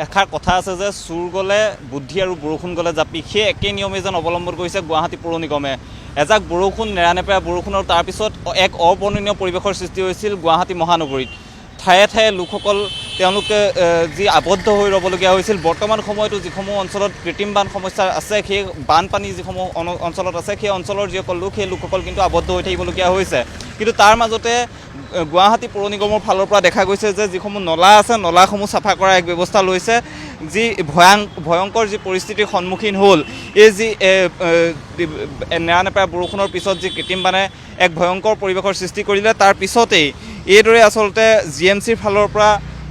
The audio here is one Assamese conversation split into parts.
এষাৰ কথা আছে যে চুৰ গ'লে বুদ্ধি আৰু বৰষুণ গ'লে জাপি, সেই একেই নিয়মে যেন অৱলম্বন কৰিছে গুৱাহাটী পৌৰ নিগমে। এজাক বৰষুণ, নেৰানেপেৰা বৰষুণ আৰু তাৰপিছত এক অবৰ্ণনীয় পৰিৱেশৰ সৃষ্টি হৈছিল গুৱাহাটী মহানগৰীত। ঠায়ে ঠায়ে লোকসকল তেওঁলোকে যি আবদ্ধ হৈ ৰ'বলগীয়া হৈছিল। বৰ্তমান সময়তো যিসমূহ অঞ্চলত কৃত্ৰিম বান সমস্যা আছে, সেই বানপানী যিসমূহ অঞ্চলত আছে, সেই অঞ্চলৰ যিসকল লোক, সেই লোকসকল কিন্তু আবদ্ধ হৈ থাকিবলগীয়া হৈছে। কিন্তু তাৰ মাজতে গুৱাহাটী পৌৰ নিগমৰ ফালৰ পৰা দেখা গৈছে যে যিসমূহ নলা আছে, নলাসমূহ চাফা কৰাৰ এক ব্যৱস্থা লৈছে। যি ভয়ংকৰ যি পৰিস্থিতিৰ সন্মুখীন হ'ল, এই যি নেৰানেপেৰা বৰষুণৰ পিছত যি কৃত্ৰিম বানে এক ভয়ংকৰ পৰিৱেশৰ সৃষ্টি কৰিলে, তাৰ পিছতেই এইদৰে আচলতে GMCৰ ফালৰ পৰা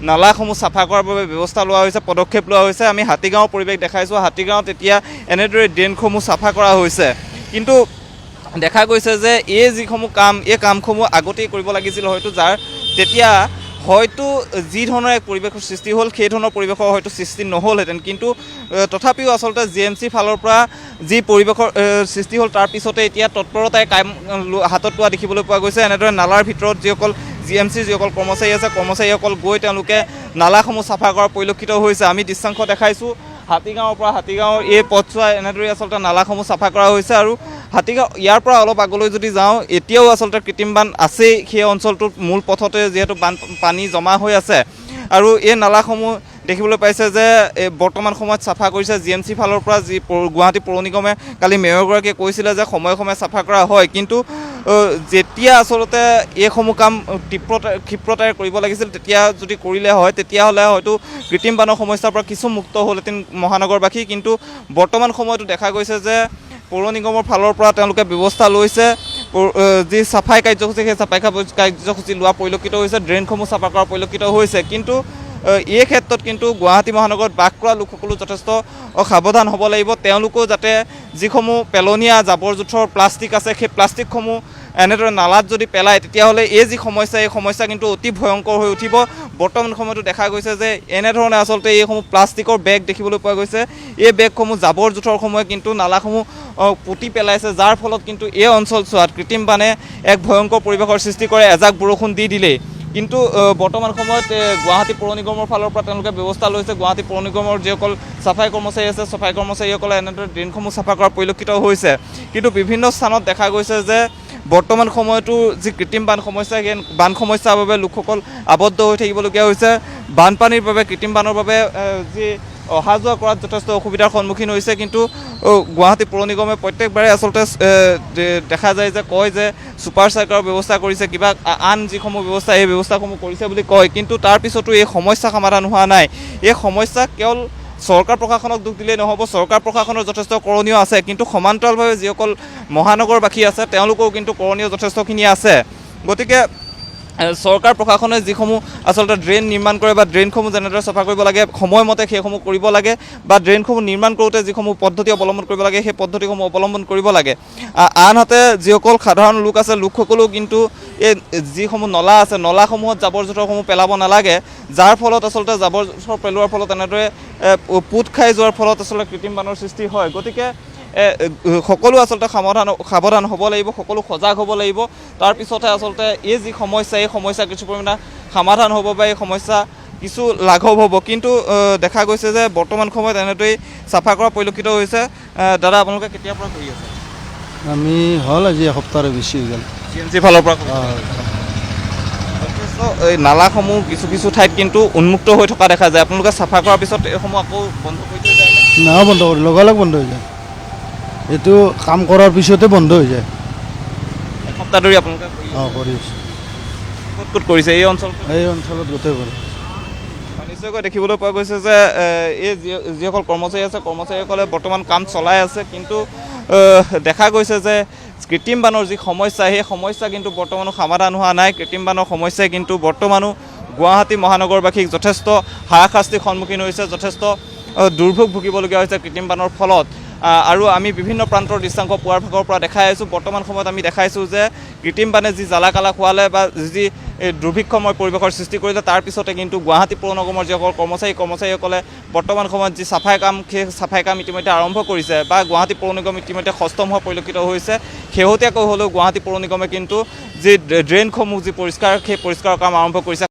নালাসমূহ চাফা কৰাৰ বাবে ব্যৱস্থা লোৱা হৈছে, পদক্ষেপ লোৱা হৈছে। আমি হাতীগাঁৱৰ পৰিৱেশ দেখাইছোঁ। হাতীগাঁৱত এতিয়া এনেদৰে ড্ৰেইনসমূহ চাফা কৰা হৈছে। কিন্তু দেখা গৈছে যে এই যিসমূহ কাম, এই কামসমূহ আগতেই কৰিব লাগিছিল হয়তো, যাৰ তেতিয়া হয়তো যি ধৰণৰ এক পৰিৱেশৰ সৃষ্টি হ'ল, সেই ধৰণৰ পৰিৱেশৰ হয়তো সৃষ্টি নহ'লহেঁতেন। কিন্তু তথাপিও আচলতে GMCৰ ফালৰ পৰা যি পৰিৱেশৰ সৃষ্টি হ'ল, তাৰ পিছতে এতিয়া তৎপৰতাই কাম হাতত লোৱা দেখিবলৈ পোৱা গৈছে। এনেদৰে নালাৰ ভিতৰত যিসকল GMCৰ যিসকল কৰ্মচাৰী আছে, কৰ্মচাৰীসকল গৈ তেওঁলোকে নালাসমূহ চাফা কৰা পৰিলক্ষিত হৈছে। আমি দৃশ্যাংশ দেখাইছোঁ হাতীগাঁৱৰ পৰা। হাতীগাঁৱৰ এই পথছোৱা এনেদৰে আচলতে নালাসমূহ চাফা কৰা হৈছে। আৰু হাতীগাঁও ইয়াৰ পৰা অলপ আগলৈ যদি যাওঁ, এতিয়াও আচলতে কৃত্ৰিম বান আছেই সেই অঞ্চলটোত। মূল পথতে যিহেতু পানী জমা হৈ আছে আৰু এই নালাসমূহ দেখিবলৈ পাইছে যে বৰ্তমান সময়ত চাফা কৰিছে GMCৰ ফালৰ পৰা। যি গুৱাহাটী পৌৰ নিগমে কালি মেয়ৰগৰাকীয়ে কৈছিলে যে সময়ে সময়ে চাফা কৰা হয়, কিন্তু যেতিয়া আচলতে এইসমূহ কাম ক্ষিপ্ৰতাৰে কৰিব লাগিছিল, তেতিয়া যদি কৰিলে হয়, তেতিয়াহ'লে হয়তো কৃত্ৰিম বানৰ সমস্যাৰ পৰা কিছু মুক্ত হ'লহেঁতেন মহানগৰবাসী। কিন্তু বৰ্তমান সময়তো দেখা গৈছে যে পৌৰ নিগমৰ ফালৰ পৰা তেওঁলোকে ব্যৱস্থা লৈছে। যি চাফাই কাৰ্যসূচী, সেই চাফাই কাৰ্যসূচী লোৱা পৰিলক্ষিত হৈছে। ড্ৰেইনসমূহ চাফা কৰা পৰিলক্ষিত হৈছে। কিন্তু এই ক্ষেত্ৰত কিন্তু গুৱাহাটী মহানগৰত বাস কৰা লোকসকলো যথেষ্ট সাৱধান হ'ব লাগিব। তেওঁলোকেও যাতে যিসমূহ পেলনীয়া জাবৰ জোঁথৰ প্লাষ্টিক আছে, সেই প্লাষ্টিকসমূহ এনেদৰে নালাত যদি পেলায়, তেতিয়াহ'লে এই যি সমস্যা, এই সমস্যা কিন্তু অতি ভয়ংকৰ হৈ উঠিব। বৰ্তমান সময়তো দেখা গৈছে যে এনেধৰণে আচলতে এইসমূহ প্লাষ্টিকৰ বেগ দেখিবলৈ পোৱা গৈছে। এই বেগসমূহ জাবৰ জোঁথৰসমূহে কিন্তু নালাসমূহ পুতি পেলাইছে, যাৰ ফলত কিন্তু এই অঞ্চলছোৱাত কৃত্ৰিম বানে এক ভয়ংকৰ পৰিৱেশৰ সৃষ্টি কৰে এজাক বৰষুণ দি দিলেই। কিন্তু বৰ্তমান সময়ত গুৱাহাটী পৌৰ নিগমৰ ফালৰ পৰা তেওঁলোকে ব্যৱস্থা লৈছে। গুৱাহাটী পৌৰ নিগমৰ যিসকল চাফাই কৰ্মচাৰী আছে, চাফাই কৰ্মচাৰীসকলে এনেদৰে ড্ৰেইনসমূহ চাফা কৰা পৰিলক্ষিত হৈছে। কিন্তু বিভিন্ন স্থানত দেখা গৈছে যে বৰ্তমান সময়তো যি কৃত্ৰিম বান সমস্যা, সেই বান সমস্যাৰ বাবে লোকসকল আবদ্ধ হৈ থাকিবলগীয়া হৈছে। বানপানীৰ বাবে, কৃত্ৰিম বানৰ বাবে যি অহা যোৱা কৰাত যথেষ্ট অসুবিধাৰ সন্মুখীন হৈছে। কিন্তু গুৱাহাটী পৌৰ নিগমে প্ৰত্যেকবাৰে আচলতে দেখা যায় যে কয় যে ছুপাৰ চাইকেলৰ ব্যৱস্থা কৰিছে, কিবা আন যিসমূহ ব্যৱস্থা, এই ব্যৱস্থাসমূহ কৰিছে বুলি কয়। কিন্তু তাৰ পিছতো এই সমস্যা সমাধান হোৱা নাই। এই সমস্যা কেৱল চৰকাৰ প্ৰশাসনক দুখ দিলেই নহ'ব, চৰকাৰ প্ৰশাসনৰ যথেষ্ট কৰণীয় আছে। কিন্তু সমান্তৰালভাৱে যিসকল মহানগৰবাসী আছে, তেওঁলোকেও কিন্তু কৰণীয় যথেষ্টখিনি আছে। গতিকে চৰকাৰ প্ৰশাসনে যিসমূহ আচলতে ড্ৰেইন নিৰ্মাণ কৰে বা ড্ৰেইনসমূহ যেনেদৰে চাফা কৰিব লাগে, সময়মতে সেইসমূহ কৰিব লাগে, বা ড্ৰেইনসমূহ নিৰ্মাণ কৰোঁতে যিসমূহ পদ্ধতি অৱলম্বন কৰিব লাগে, সেই পদ্ধতিসমূহ অৱলম্বন কৰিব লাগে। আনহাতে যিসকল সাধাৰণ লোক আছে, লোকসকলেও কিন্তু এই যিসমূহ নলা আছে, নলাসমূহত জাবৰ জোঁথৰসমূহ পেলাব নালাগে, যাৰ ফলত আচলতে জাবৰ জোঁথৰ পেলোৱাৰ ফলত এনেদৰে পোত খাই যোৱাৰ ফলত আচলতে কৃত্ৰিম বানৰ সৃষ্টি হয়। গতিকে সকলো আচলতে সাৱধান হ'ব লাগিব, সকলো সজাগ হ'ব লাগিব। তাৰপিছতহে আচলতে এই যি সমস্যা, এই সমস্যা কিছু পৰিমাণে সমাধান হ'ব বা এই সমস্যা কিছু লাঘৱ হ'ব। কিন্তু দেখা গৈছে যে বৰ্তমান সময়ত এনেদৰেই চাফা কৰা পৰিলক্ষিত হৈছে। দাদা, আপোনালোকে কেতিয়াৰ পৰা কৰি আছে? আমি হ'ল আজি এসপ্তাহৰ বেছি হৈ গ'ল। GMCৰ ফালৰ পৰা এই নালাসমূহ কিছু কিছু ঠাইত কিন্তু উন্মুক্ত হৈ থকা দেখা যায়। আপোনালোকে চাফা কৰাৰ পিছত এইসমূহ আকৌ বন্ধ কৰি থৈ যায়? নহয়, বন্ধ কৰি লগালগ বন্ধ হৈ যায়। এইটো কাম কৰাৰ পিছতে বন্ধ হৈ যায়। এসপ্তাহ ধৰি আপোনালোকে কৰি আছোঁ। ক'ত ক'ত কৰিছে এই অঞ্চলত? এই অঞ্চলত গোটেই কৰে। নিশ্চয়কৈ দেখিবলৈ পোৱা গৈছে যে এই যিসকল কৰ্মচাৰী আছে, কৰ্মচাৰীসকলে বৰ্তমান কাম চলাই আছে। কিন্তু দেখা গৈছে যে কৃত্ৰিম বানৰ যি সমস্যা, সেই সমস্যা কিন্তু বৰ্তমানো সমাধান হোৱা নাই। কৃত্ৰিম বানৰ সমস্যাই কিন্তু বৰ্তমানো গুৱাহাটী মহানগৰবাসীক যথেষ্ট হাৰাশাস্তিৰ সন্মুখীন হৈছে, যথেষ্ট দুৰ্ভোগ ভুগিবলগীয়া হৈছে কৃত্ৰিম বানৰ ফলত। আৰু আমি বিভিন্ন প্ৰান্তৰ দৃশ্যাংশ পুৱাৰ ভাগৰ পৰা দেখাই আছোঁ। বৰ্তমান সময়ত আমি দেখাইছোঁ যে কৃত্ৰিম বানে যি জ্বালা কালা খোৱালে বা যি দুৰ্ভিক্ষময় পৰিৱেশৰ সৃষ্টি কৰিলে, তাৰ পিছতে কিন্তু গুৱাহাটী পৌৰ নিগমৰ যিসকল কৰ্মচাৰীসকলে বৰ্তমান সময়ত যি চাফাই কাম, সেই চাফাই কাম ইতিমধ্যে আৰম্ভ কৰিছে বা গুৱাহাটী পৌৰ নিগম ইতিমধ্যে সষ্টম হোৱা পৰিলক্ষিত হৈছে। শেহতীয়াকৈ হ'লেও গুৱাহাটী পৌৰ নিগমে কিন্তু যি ড্ৰেইনসমূহ যি পৰিষ্কাৰ, সেই পৰিষ্কাৰৰ কাম আৰম্ভ কৰিছে।